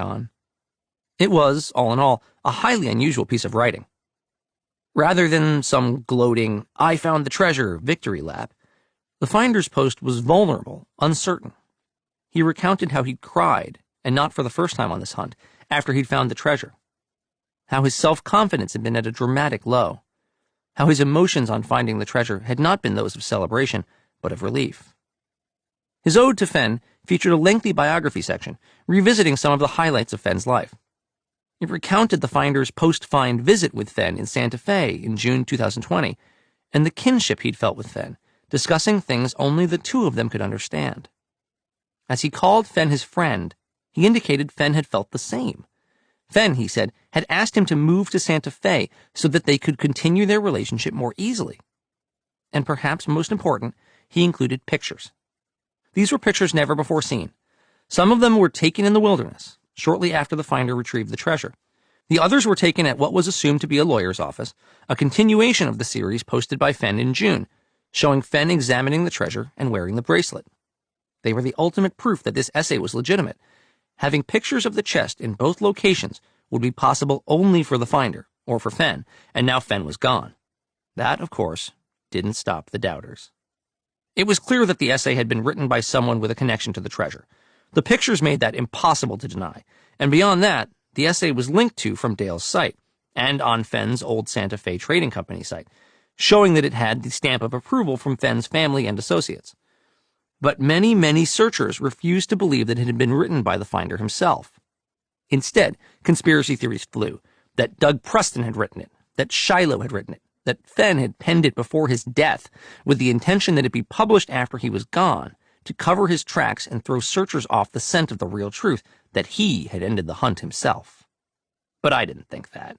on. It was, all in all, a highly unusual piece of writing. Rather than some gloating, "I found the treasure" victory lap, the finder's post was vulnerable, uncertain. He recounted how he'd cried, and not for the first time on this hunt, after he'd found the treasure. How his self-confidence had been at a dramatic low. How his emotions on finding the treasure had not been those of celebration, but of relief. His ode to Fenn featured a lengthy biography section, revisiting some of the highlights of Fenn's life. It recounted the finder's post-find visit with Fenn in Santa Fe in June 2020, and the kinship he'd felt with Fenn, discussing things only the two of them could understand. As he called Fenn his friend, he indicated Fenn had felt the same. Fenn, he said, had asked him to move to Santa Fe so that they could continue their relationship more easily. And perhaps most important, he included pictures. These were pictures never before seen. Some of them were taken in the wilderness, shortly after the finder retrieved the treasure. The others were taken at what was assumed to be a lawyer's office, a continuation of the series posted by Fenn in June, showing Fenn examining the treasure and wearing the bracelet. They were the ultimate proof that this essay was legitimate. Having pictures of the chest in both locations would be possible only for the finder, or for Fenn, and now Fenn was gone. That, of course, didn't stop the doubters. It was clear that the essay had been written by someone with a connection to the treasure. The pictures made that impossible to deny, and beyond that, the essay was linked to from Dale's site, and on Fenn's old Santa Fe Trading Company site, showing that it had the stamp of approval from Fenn's family and associates. But many, many searchers refused to believe that it had been written by the finder himself. Instead, conspiracy theories flew, that Doug Preston had written it, that Shiloh had written it, that Fenn had penned it before his death with the intention that it be published after he was gone, to cover his tracks and throw searchers off the scent of the real truth, that he had ended the hunt himself. But I didn't think that.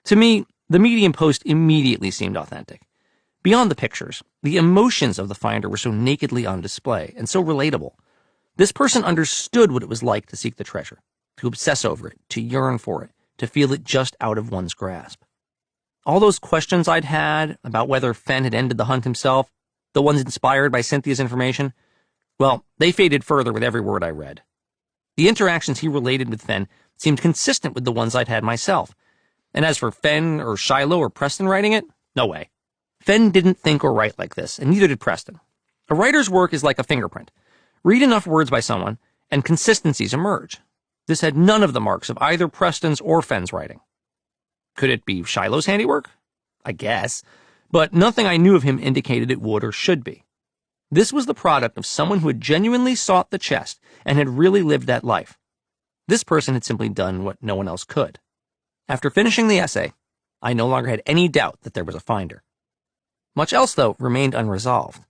To me, the Medium post immediately seemed authentic. Beyond the pictures, the emotions of the finder were so nakedly on display and so relatable. This person understood what it was like to seek the treasure, to obsess over it, to yearn for it, to feel it just out of one's grasp. All those questions I'd had about whether Fenn had ended the hunt himself, the ones inspired by Cynthia's information, well, they faded further with every word I read. The interactions he related with Fenn seemed consistent with the ones I'd had myself. And as for Fenn or Shiloh or Preston writing it, no way. Fenn didn't think or write like this, and neither did Preston. A writer's work is like a fingerprint. Read enough words by someone, and consistencies emerge. This had none of the marks of either Preston's or Fenn's writing. Could it be Shiloh's handiwork? I guess. But nothing I knew of him indicated it would or should be. This was the product of someone who had genuinely sought the chest and had really lived that life. This person had simply done what no one else could. After finishing the essay, I no longer had any doubt that there was a finder. Much else, though, remained unresolved.